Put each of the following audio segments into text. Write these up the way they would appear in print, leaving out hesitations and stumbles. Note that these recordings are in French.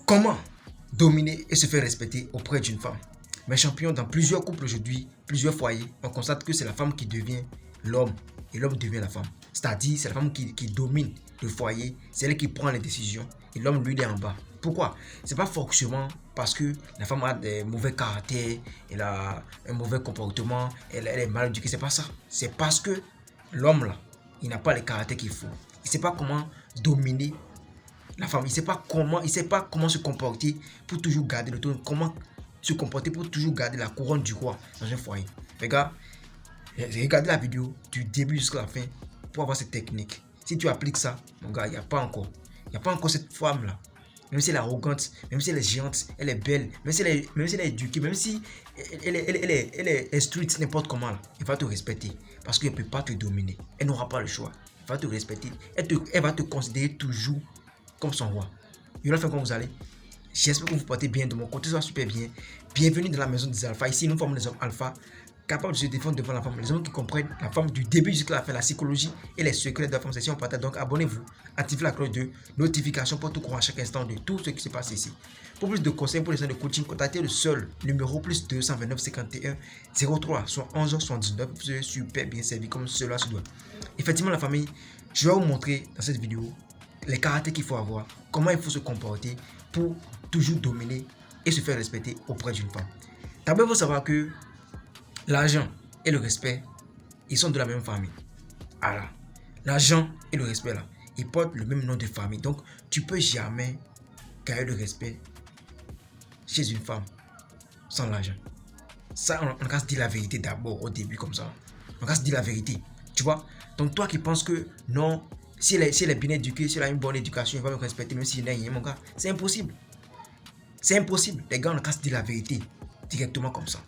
Comment dominer et se faire respecter auprès d'une femme? Mes champions, dans plusieurs couples aujourd'hui, plusieurs foyers, on constate que c'est la femme qui devient l'homme et l'homme devient la femme. C'est-à-dire, c'est la femme qui domine le foyer, c'est elle qui prend les décisions et l'homme, lui, il est en bas. Pourquoi? C'est pas forcément parce que la femme a des mauvais caractères, elle a un mauvais comportement, elle est mal éduquée, c'est pas ça. C'est parce que l'homme, là, il n'a pas les caractères qu'il faut. Il ne sait pas comment dominer la femme. Il ne sait pas comment se comporter pour toujours garder le trône, comment se comporter pour toujours garder la couronne du roi dans un foyer. Regarde, regardez la vidéo du début jusqu'à la fin pour avoir cette technique. Si tu appliques ça, mon gars, il n'y a pas encore. Il n'y a pas encore cette femme-là. Même si elle est arrogante, même si elle est géante, elle est belle, même si elle est éduquée, même si elle est instruite n'importe comment, là, elle va te respecter. Parce qu'elle ne peut pas te dominer. Elle n'aura pas le choix. Elle va te respecter. Elle va te considérer toujours comme son roi. Yo, comment vous allez? J'espère que vous portez bien de mon côté, ça va super bien. Bienvenue dans la maison des alphas. Ici, nous formons les hommes alpha, capables de se défendre devant la femme. Les hommes qui comprennent la femme du début jusqu'à la fin, la psychologie et les secrets de la femme. C'est si on partage. Donc, abonnez-vous, activez la cloche de notification pour tout courant à chaque instant de tout ce qui se passe ici. Pour plus de conseils, pour les gens de coaching, contactez le seul numéro plus 229 51 03 71 79. Vous serez super bien servi comme cela se doit. Effectivement, la famille, je vais vous montrer dans cette vidéo les caractères qu'il faut avoir, comment il faut se comporter pour toujours dominer et se faire respecter auprès d'une femme. D'abord, il faut savoir que l'argent et le respect, ils sont de la même famille. Alors, l'argent et le respect, là, ils portent le même nom de famille. Donc, tu peux jamais gagner le respect chez une femme sans l'argent. Ça, on va se dire la vérité d'abord au début comme ça. On va se dire la vérité. Tu vois? Donc, toi qui penses que non, si elle est bien éduquée, si elle a une bonne éducation, elle va me respecter même s'il n'a rien, mon gars. C'est impossible. C'est impossible. Les gars, on a qu'à se dire la vérité directement comme ça.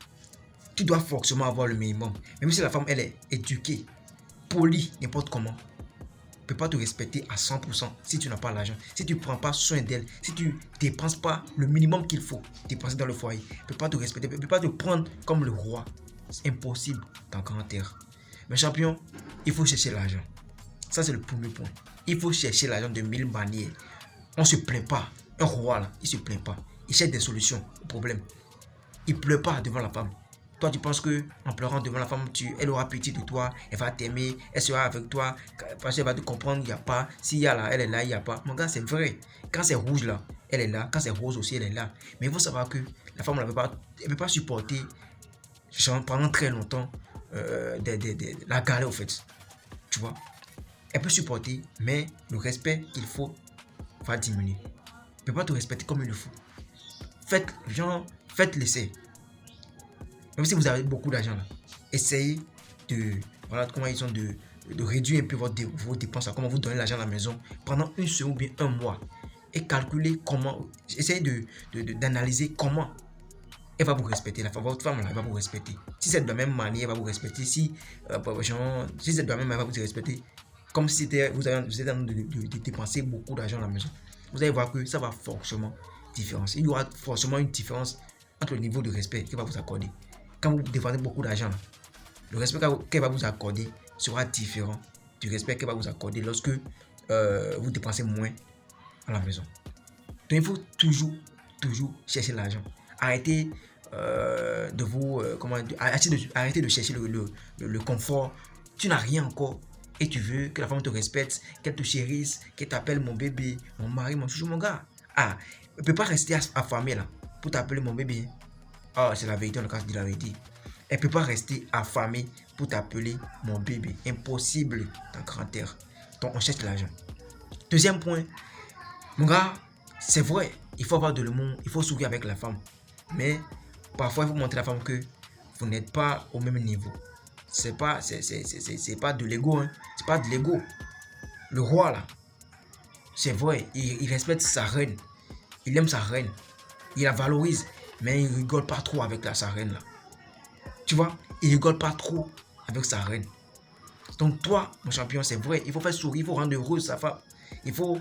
Tu dois forcément avoir le minimum. Même si la femme, elle est éduquée, polie, n'importe comment, elle ne peut pas te respecter à 100% si tu n'as pas l'argent. Si tu ne prends pas soin d'elle, si tu ne dépenses pas le minimum qu'il faut dépenser dans le foyer, elle ne peut pas te respecter, elle ne peut pas te prendre comme le roi. C'est impossible dans 40 heures. Mes champions, il faut chercher l'argent. Ça, c'est le premier point. Il faut chercher l'argent de 1000 manières. On ne se plaint pas. Un roi, là, il ne se plaint pas. Il cherche des solutions au problème. Il ne pleure pas devant la femme. Toi, tu penses que en pleurant devant la femme, elle aura pitié de toi, elle va t'aimer, elle sera avec toi, parce qu'elle va te comprendre, il n'y a pas. S'il y a là, elle est là, il n'y a pas. Mon gars, c'est vrai. Quand c'est rouge là, elle est là. Quand c'est rose aussi, elle est là. Mais il faut savoir que la femme ne peut pas supporter pendant très longtemps la galère, au fait. Tu vois? Elle peut supporter, mais le respect qu'il faut va diminuer. Elle ne peut pas te respecter comme il le faut. Faites l'essai. Même si vous avez beaucoup d'argent, essayez de, voilà, comment ils sont de réduire un peu vos dépenses, comment vous donnez l'argent à la maison pendant une semaine ou bien un mois. Et calculer comment, essayez d'analyser comment elle va vous respecter. Votre femme, elle va vous respecter. Si c'est de la même manière, elle va vous respecter. Si c'est de la même manière, elle va vous respecter. Comme si vous êtes en train de dépenser beaucoup d'argent à la maison. Vous allez voir que ça va forcément différencier. Il y aura forcément une différence entre le niveau de respect qu'elle va vous accorder. Quand vous dépensez beaucoup d'argent, le respect qu'elle va vous accorder sera différent du respect qu'elle va vous accorder lorsque vous dépensez moins à la maison. Donc il faut toujours chercher l'argent. Arrêtez arrêtez de chercher le confort. Tu n'as rien encore et tu veux que la femme te respecte, qu'elle te chérisse, qu'elle t'appelle mon bébé, mon mari, mon chouchou, mon gars. Ah, elle ne peut pas rester affamée là pour t'appeler mon bébé. Ah, c'est la vérité, on a qu'à se dire la vérité. Elle ne peut pas rester affamée pour t'appeler mon bébé. Impossible dans 40 heures. Donc on cherche l'argent. Deuxième point, mon gars, c'est vrai, il faut avoir de l'humour, il faut sourire avec la femme. Mais parfois, il faut montrer à la femme que vous n'êtes pas au même niveau. C'est pas de l'ego, hein. C'est pas de l'ego. Le roi là, c'est vrai, il respecte sa reine. Il aime sa reine. Il la valorise. Mais il rigole pas trop avec sa reine là. Tu vois, il rigole pas trop avec sa reine. Donc toi, mon champion, c'est vrai, il faut faire sourire, il faut rendre heureuse sa femme. Il faut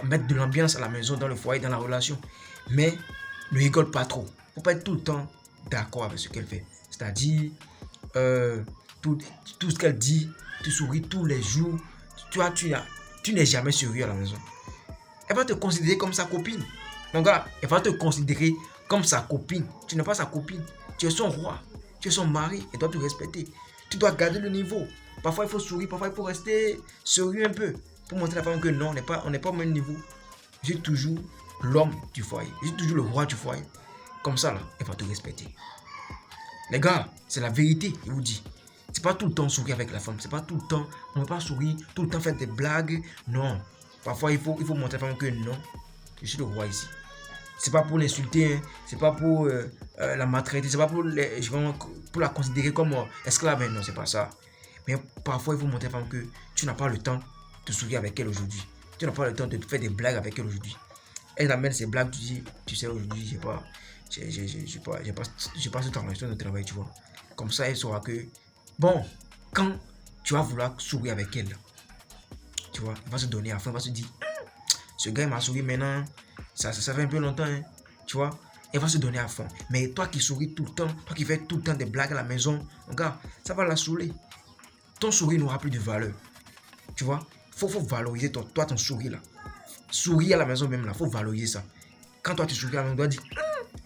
mettre de l'ambiance à la maison, dans le foyer, dans la relation. Mais ne rigole pas trop. Il ne faut pas être tout le temps d'accord avec ce qu'elle fait. C'est-à-dire, tout ce qu'elle dit, tu souris tous les jours. Tu n'es jamais sérieux à la maison. Elle va te considérer comme sa copine. Mon gars, elle va te considérer comme sa copine. Tu n'es pas sa copine. Tu es son roi. Tu es son mari. Elle doit te respecter. Tu dois garder le niveau. Parfois, il faut sourire. Parfois, il faut rester sérieux un peu. Pour montrer à la femme que non, on n'est pas au même niveau. Je suis toujours l'homme du foyer. Je suis toujours le roi du foyer. Comme ça, là, elle va te respecter. Les gars, c'est la vérité, je vous dis. C'est pas tout le temps sourire avec la femme. C'est pas tout le temps. On ne va pas sourire, tout le temps faire des blagues. Non. Parfois, il faut montrer à la femme que non, je suis le roi ici. C'est pas pour l'insulter, hein. C'est pas pour la maltraiter, c'est pas pour la considérer comme esclave. Non, c'est pas ça. Mais parfois, il faut montrer à la femme que tu n'as pas le temps de sourire avec elle aujourd'hui. Tu n'as pas le temps de faire des blagues avec elle aujourd'hui. Elle amène ses blagues, tu dis, tu sais, aujourd'hui, j'ai pas ce temps de travail, tu vois. Comme ça, elle saura que, bon, quand tu vas vouloir sourire avec elle, tu vois, elle va se donner à fond, elle va se dire, ce gars, il m'a souri maintenant, ça fait un peu longtemps, hein, tu vois. Elle va se donner à fond. Mais toi qui souris tout le temps, toi qui fais tout le temps des blagues à la maison, mon gars, ça va la saouler. Ton sourire n'aura plus de valeur. Tu vois, faut valoriser ton sourire là. Sourire à la maison même là, faut valoriser ça. Quand toi tu souris à la maison, on doit dire,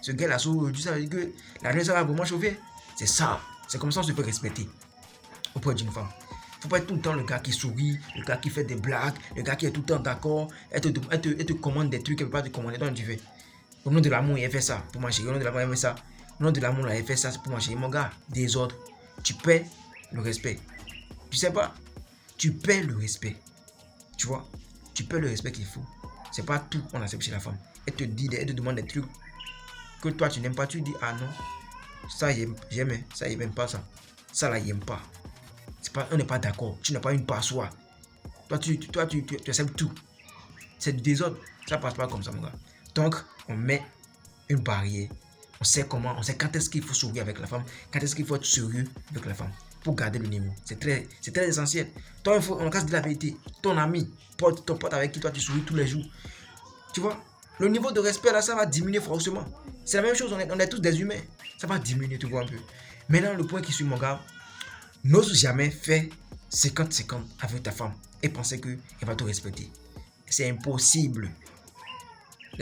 ce gars là sourit aujourd'hui, ça veut dire que la nuit ça va vraiment chauffer. C'est ça. C'est comme ça qu'on se fait respecter auprès d'une femme. Faut pas être tout le temps le gars qui sourit, le gars qui fait des blagues, le gars qui est tout le temps d'accord. Elle te commande des trucs qu'elle ne peut pas te commander. Donc tu fais. Au nom de l'amour, elle fait ça pour ma chérie. Au nom de l'amour, elle fait ça. Au nom de l'amour, elle fait ça pour ma chérie. Mon gars, désordre. Tu perds le respect. Tu sais pas? Tu perds le respect. Tu vois? Tu perds le respect qu'il faut. C'est pas tout qu'on accepte chez la femme. Elle te demande des trucs que toi tu n'aimes pas. Tu dis, ah non, ça j'aime, ça il n'aime pas ça. Ça là, il n'aime pas. On n'est pas d'accord. Tu n'as pas une passoire. Toi, tu acceptes tout. C'est du désordre. Ça passe pas comme ça, mon gars. Donc, on met une barrière. On sait quand est-ce qu'il faut sourire avec la femme, quand est-ce qu'il faut être sérieux avec la femme pour garder le niveau. C'est très essentiel. Toi, on casse de la vérité. Ton ami, ton pote avec qui toi tu souris tous les jours. Tu vois, le niveau de respect là, ça va diminuer forcément. C'est la même chose, on est tous des humains. Ça va diminuer, tu vois un peu. Maintenant, le point qui suit, mon gars, n'ose jamais faire 50-50 avec ta femme et penser qu'elle va te respecter. C'est impossible.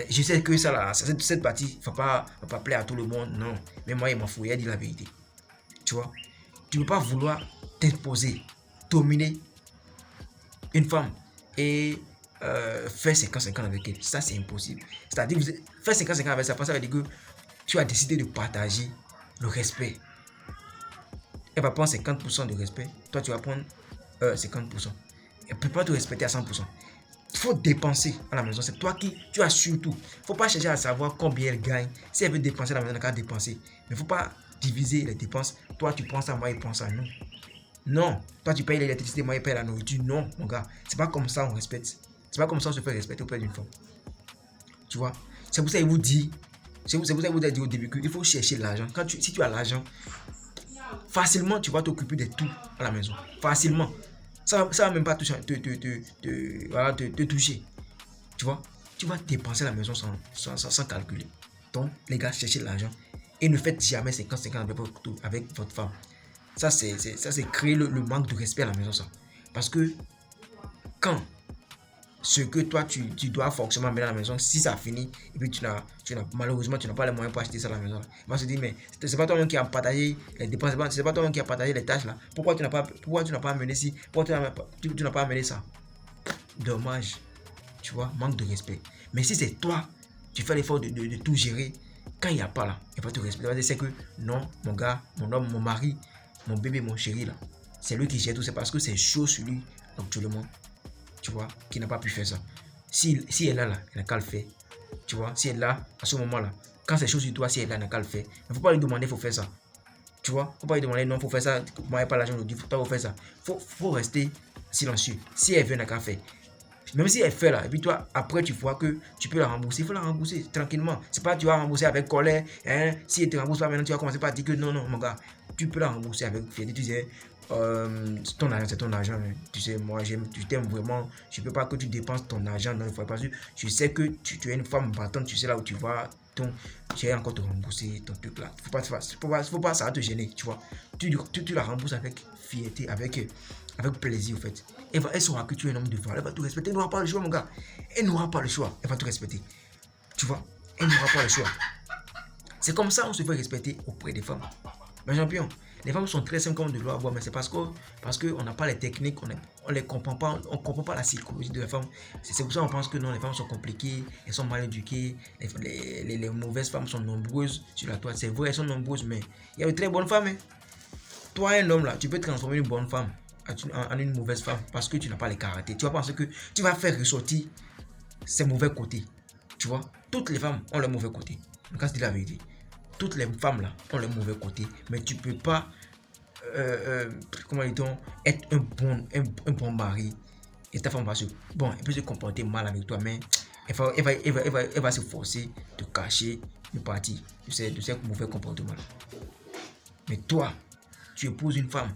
Je sais que ça là, cette partie ne va pas plaire à tout le monde, non. Mais moi, il m'en fout, il a dit la vérité. Tu vois, tu ne peux pas vouloir t'imposer, dominer une femme et faire 50-50 avec elle. Ça, c'est impossible. C'est-à-dire, faire 50-50 avec ça, ça veut dire que tu as décidé de partager le respect. Elle va prendre 50% de respect, toi tu vas prendre 50%. Elle ne peut pas te respecter à 100%. Il faut dépenser à la maison. C'est toi qui, tu as surtout. Il ne faut pas chercher à savoir combien elle gagne. Si elle veut dépenser à la maison, elle n'a qu'à dépenser. Mais il ne faut pas diviser les dépenses. Toi tu prends ça, moi il prend ça. Non. Non. Toi tu payes l'électricité, moi il paye la nourriture. Non, mon gars. C'est pas comme ça on respecte. C'est pas comme ça on se fait respecter auprès d'une femme. Tu vois. C'est pour ça qu'il vous dit. C'est pour ça qu'il vous a dit au début qu'il faut chercher l'argent. Si tu as l'argent, facilement tu vas t'occuper de tout à la maison. Facilement. Ça va même pas te toucher. Tu vois, tu vas dépenser la maison sans calculer. Donc, les gars, cherchez l'argent et ne faites jamais 50-50 avec votre femme. Ça, c'est créer le manque de respect à la maison, ça. Parce que quand ce que toi tu dois forcément mettre à la maison, si ça finit et puis malheureusement tu n'as pas les moyens pour acheter ça à la maison, on va se dire mais c'est pas toi-même qui a partagé les dépenses, c'est pas toi-même qui a partagé les tâches là, pourquoi tu n'as pas amené ci, pourquoi tu n'as pas amené ça. Dommage, tu vois, manque de respect. Mais si c'est toi tu fais l'effort de tout gérer, quand il n'y a pas là, il va te respecter. C'est que non, mon gars, mon homme, mon mari, mon bébé, mon chéri là, c'est lui qui gère tout. C'est parce que c'est chaud sur lui actuellement, tu vois, qui n'a pas pu faire ça. Si elle est là, elle n'a qu'à le faire. Tu vois, si elle est là, à ce moment-là, quand c'est chaud sur toi, si elle est là, elle n'a qu'à le faire. Il ne faut pas lui demander, il faut faire ça. Tu vois, il ne faut pas lui demander, non, il faut faire ça. Moi, il n'y a pas l'argent aujourd'hui, il faut faire ça. Faut rester silencieux. Si elle veut, elle n'a qu'à faire. Même si elle fait là, et puis toi, après, tu vois que tu peux la rembourser, il faut la rembourser tranquillement. C'est pas tu vas rembourser avec colère. Hein? Si elle te rembourse pas maintenant, tu vas commencer par dire que non, mon gars, tu peux la rembourser avec fierté. Tu sais, ton argent, c'est ton argent. Hein. Tu sais, moi, je t'aime vraiment. Je ne peux pas que tu dépenses ton argent dans le foyer parce que je sais que tu es une femme battante, tu sais là où tu vas. Donc, tu vas encore te rembourser ton truc là. Faut pas ça va te gêner, tu vois. Tu la rembourses avec fierté, avec plaisir, en fait. Elle saura que tu es un homme de valeur. Elle va te respecter. Elle n'aura pas le choix, mon gars. Elle n'aura pas le choix. Elle va te respecter. Tu vois, elle n'aura pas le choix. C'est comme ça qu'on se fait respecter auprès des femmes. Mes champions, les femmes sont très simples comme de l'eau à boire, mais c'est parce qu'on n'a pas les techniques, on les comprend pas, on comprend pas la psychologie de la femme. C'est pour ça qu'on pense que non, les femmes sont compliquées, elles sont mal éduquées, les mauvaises femmes sont nombreuses sur la toile. C'est vrai, elles sont nombreuses, mais il y a de très bonnes femmes. Hein. Toi, un homme là, tu peux transformer une bonne femme en une mauvaise femme parce que tu n'as pas les caractères. Tu vas penser que tu vas faire ressortir ses mauvais côtés. Tu vois, toutes les femmes ont leur mauvais côté. Quand je dis la vérité, toutes les femmes là ont leur mauvais côté, mais tu peux pas, comment dit-on, être un bon mari et ta femme va elle peut se comporter mal avec toi, mais elle va se forcer de cacher une partie de ces mauvais comportements là. Mais toi, tu épouses une femme,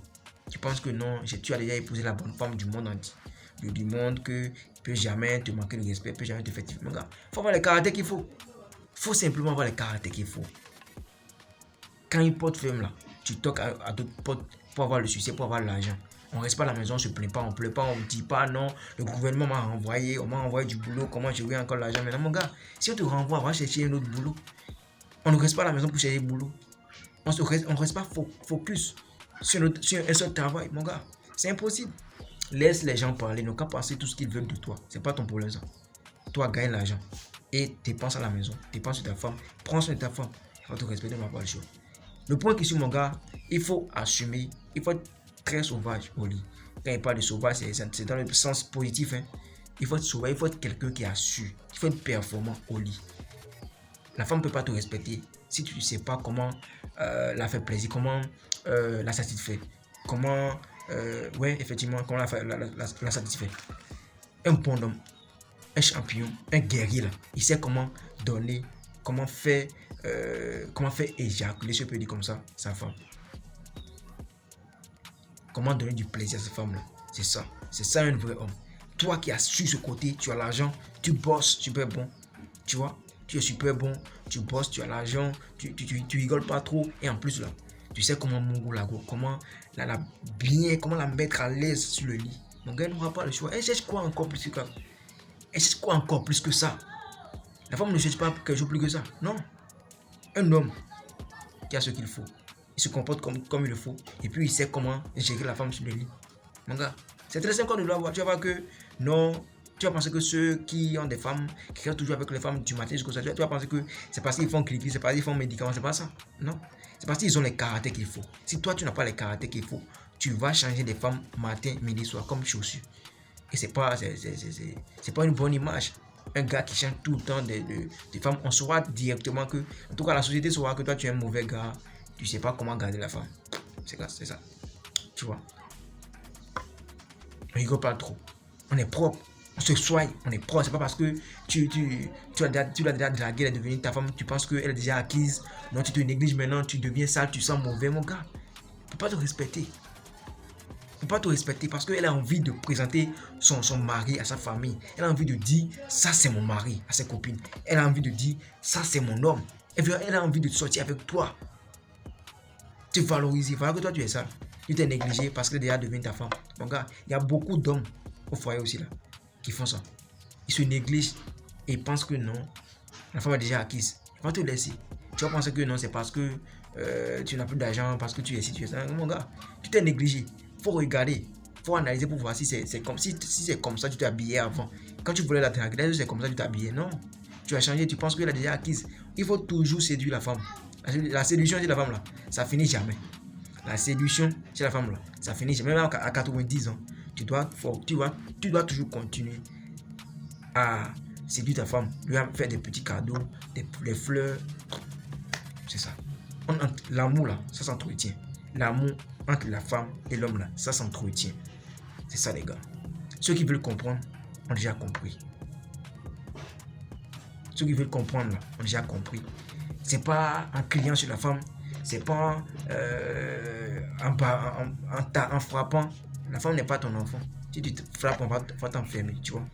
tu penses que non, tu as déjà épousé la bonne femme du monde entier, du monde que peut jamais te manquer de respect, peut jamais te faire. Mon gars, faut avoir les caractères qu'il faut. Faut simplement avoir les caractères qu'il faut. Quand une porte ferme là, tu toques à d'autres portes pour avoir le succès, pour avoir l'argent. On reste pas à la maison, on se plaint pas, on pleure pas, on dit pas non, le gouvernement m'a renvoyé, on m'a envoyé du boulot, comment je vais encore l'argent. Mais là mon gars, si on te renvoie, on va chercher un autre boulot. On ne reste pas à la maison pour chercher le boulot. On ne reste pas focus sur un seul travail, mon gars. C'est impossible. Laisse les gens parler, ils n'ont qu'à penser tout ce qu'ils veulent de toi. C'est pas ton problème ça. Toi, gagne l'argent et dépense à la maison, dépense sur ta femme, prends soin de ta femme. Il faut te respecter, ma pas le choix. Le point qui est sur mon gars, il faut assumer, il faut être très sauvage au lit. Quand il parle de sauvage, c'est dans le sens positif. Hein. Il faut être sauvage, il faut être quelqu'un qui a su, il faut être performant au lit. La femme ne peut pas te respecter si tu ne sais pas comment la faire plaisir, comment la satisfaire, comment, effectivement, comment la satisfaire. Un bon homme, un champion, un guerrier, là, il sait comment donner, comment faire éjaculer, si je peux dire comme ça, sa femme. Comment donner du plaisir à sa femme là. C'est ça un vrai homme. Toi qui as su ce côté, tu as l'argent, tu bosses super bon, tu vois, tu es super bon, tu bosses, tu as l'argent, tu rigoles pas trop, et en plus là, tu sais comment comment comment la mettre à l'aise sur le lit. Mon gars n'aura pas le choix. Elle cherche quoi encore plus que ça? Elle cherche quoi encore plus que ça? La femme ne cherche pas quelque chose plus que ça. Non. Un homme qui a ce qu'il faut. Il se comporte comme il le faut. Et puis il sait comment gérer la femme sur le lit. Mon gars, c'est très simple qu'on doit voir. Tu vas voir que non. Tu vas penser que ceux qui ont des femmes, qui restent toujours avec les femmes du matin jusqu'au soir, tu vas penser que c'est parce qu'ils font cliquer, c'est parce qu'ils font médicaments, c'est pas ça. Non. C'est parce qu'ils ont les caractères qu'il faut. Si toi tu n'as pas les caractères qu'il faut, tu vas changer des femmes matin, midi, soir comme chaussures. Et c'est pas une bonne image. Un gars qui change tout le temps des femmes, on saura directement que, en tout cas la société saura que toi tu es un mauvais gars, tu sais pas comment garder la femme. C'est ça. Tu vois. On rigole pas trop. On est propre. On se soigne. On est propre. C'est pas parce que tu l'as déjà dragué, elle est devenue ta femme, tu penses qu'elle est déjà acquise. Non, tu te négliges maintenant, tu deviens sale, tu sens mauvais, mon gars. Il ne peut pas te respecter. Pas te respecter parce qu'elle a envie de présenter son mari à sa famille. Elle a envie de dire ça c'est mon mari à ses copines. Elle a envie de dire ça c'est mon homme. Elle a envie de sortir avec toi. Tu valorises. Il faut que toi tu es ça. Tu t'es négligé parce qu'elle est déjà devenue ta femme. Mon gars, il y a beaucoup d'hommes au foyer aussi là qui font ça. Ils se négligent et pensent que non, la femme est déjà acquise. Il va te laisser. Tu vas penser que non, c'est parce que tu n'as plus d'argent, parce que tu es situé. Mon gars, tu t'es négligé. Faut regarder, faut analyser pour voir si c'est comme ça tu t'es habillé avant. Quand tu voulais la draguer, c'est comme ça tu t'es habillé. Non, tu as changé, tu penses qu'elle a déjà acquise. Il faut toujours séduire la femme. La séduction chez la femme là, ça finit jamais. La séduction chez la femme là, ça finit jamais. Même à 90 ans, tu dois toujours continuer à séduire ta femme, lui faire des petits cadeaux, des fleurs. C'est ça. L'amour là, ça s'entretient. L'amour entre la femme et l'homme là, ça s'entretient. C'est ça les gars. Ceux qui veulent comprendre ont déjà compris. Ceux qui veulent comprendre là, ont déjà compris. C'est pas en criant sur la femme, c'est pas en frappant. La femme n'est pas ton enfant. Si tu te frappes, on va t'enfermer, tu vois.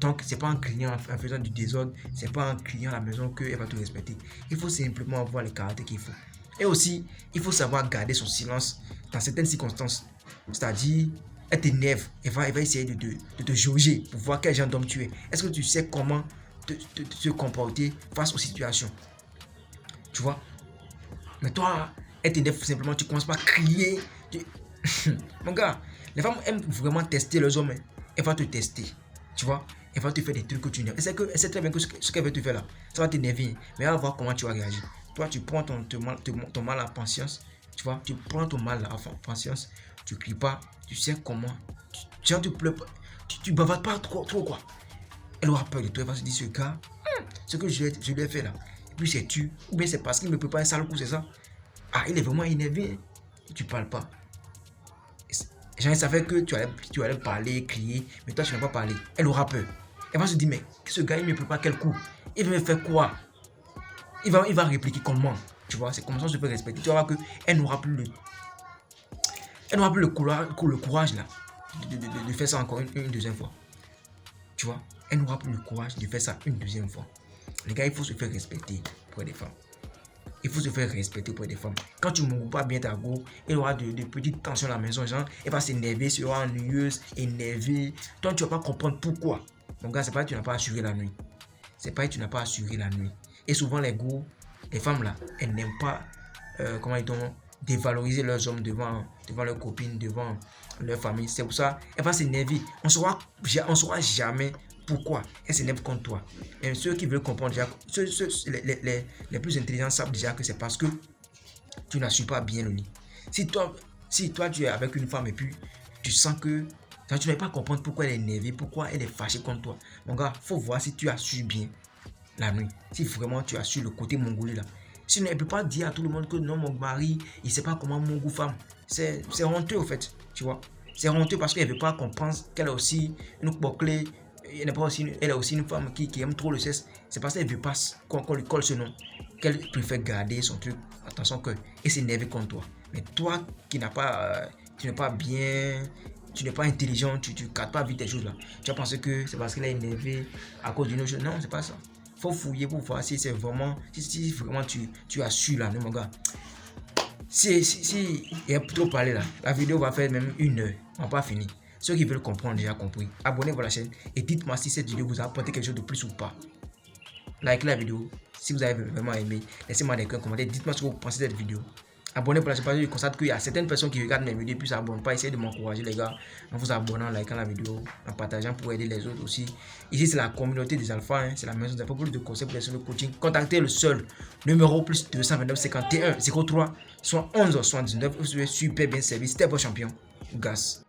Donc, c'est pas en criant, en faisant du désordre, c'est pas en criant à la maison qu'elle va te respecter. Il faut simplement avoir les caractères qu'il faut. Et aussi, il faut savoir garder son silence dans certaines circonstances. C'est-à-dire, elle t'énerve, elle va essayer de te jauger pour voir quel genre d'homme tu es. Est-ce que tu sais comment te comporter face aux situations. Tu vois. Mais toi, elle t'énerve simplement, tu commences pas à crier. Mon gars, les femmes aiment vraiment tester leurs hommes. Elle va te tester. Tu vois. Elle va te faire des trucs que tu n'aimes. Elle sait très bien que ce qu'elle veut te faire là, ça va t'énerver. Mais elle va voir comment tu vas réagir. Toi, tu prends ton mal à patience. Tu vois, tu prends ton mal à patience. Tu cries pas. Tu sais comment. Tu pleures pas. Tu bavardes pas trop quoi. Elle aura peur de toi. Elle va se dire, ce gars, ce que je lui ai fait là. Et puis c'est tu. Ou bien c'est parce qu'il me prépare un sale coup, c'est ça. Ah, il est vraiment énervé. Tu parles pas. J'en savais que tu allais parler, crier, mais toi tu n'as pas parlé. Elle aura peur. Elle va se dire, mais ce gars il me prépare quel coup? Il va me faire quoi? Il va répliquer comment? Tu vois, c'est comme ça que je peux respecter. Tu vas voir qu'elle n'aura plus le courage là, de faire ça encore une deuxième fois. Tu vois, elle n'aura plus le courage de faire ça une deuxième fois. Les gars, il faut se faire respecter pour les femmes. Il faut se faire respecter auprès des femmes. Quand tu ne montres pas bien ta go, il y aura de petites tensions à la maison. Genre, elle va s'énerver, sera ennuyeuse, énervée. Toi, tu ne vas pas comprendre pourquoi. Mon gars, c'est pas que tu n'as pas assuré la nuit. C'est pas que tu n'as pas assuré la nuit. Et souvent, les femmes là, elles n'aiment pas, comment ils dévaloriser leurs hommes devant leurs copines, devant leur famille. C'est pour ça, elle va s'énerver. On ne saura jamais pourquoi elle s'énerve contre toi. Et ceux qui veulent comprendre déjà, les plus intelligents savent déjà que c'est parce que tu n'assures pas bien le lit. Si toi tu es avec une femme et puis tu sens que tu n'arrives pas à comprendre pourquoi elle est énervée, pourquoi elle est fâchée contre toi. Mon gars, il faut voir si tu assures bien la nuit. Si vraiment tu assures le côté mongolais là. Sinon, elle ne peut pas dire à tout le monde que non, mon mari, il ne sait pas comment mon goût femme. C'est honteux au fait, tu vois. C'est honteux parce qu'elle ne veut pas qu'on pense qu'elle est aussi une bouclée. Elle est aussi une femme qui aime trop le sexe. C'est parce qu'elle ne veut pas qu'on lui colle ce nom. Qu'elle préfère garder son truc dans son cœur et s'énerver contre toi. Mais toi qui n'as pas, tu n'es pas bien, tu n'es pas intelligent, tu ne captes pas vite les choses là. Tu vas penser que c'est parce qu'elle est énervée à cause d'une autre chose. Non, c'est pas ça. Faut fouiller pour voir si c'est vraiment, si vraiment tu as su là, non, mon gars. Si il y a trop parlé là, la vidéo va faire même 1 heure. On va pas finir. Ceux qui veulent comprendre, déjà compris. Abonnez-vous à la chaîne et dites-moi si cette vidéo vous a apporté quelque chose de plus ou pas. Likez la vidéo si vous avez vraiment aimé. Laissez-moi des commentaires. Dites-moi ce que vous pensez de cette vidéo. Abonnez-vous à la chaîne parce que je constate qu'il y a certaines personnes qui regardent mes vidéos et puis s'abonnent pas. Essayez de m'encourager les gars en vous abonnant, en likant la vidéo, en partageant pour aider les autres aussi. Ici c'est la communauté des alphas, hein. C'est la maison des alphas pour de conseils pour les coaching. Contactez le seul numéro plus 229 51 03 71 79. Vous serez super bien servi. C'était votre champion. Gas.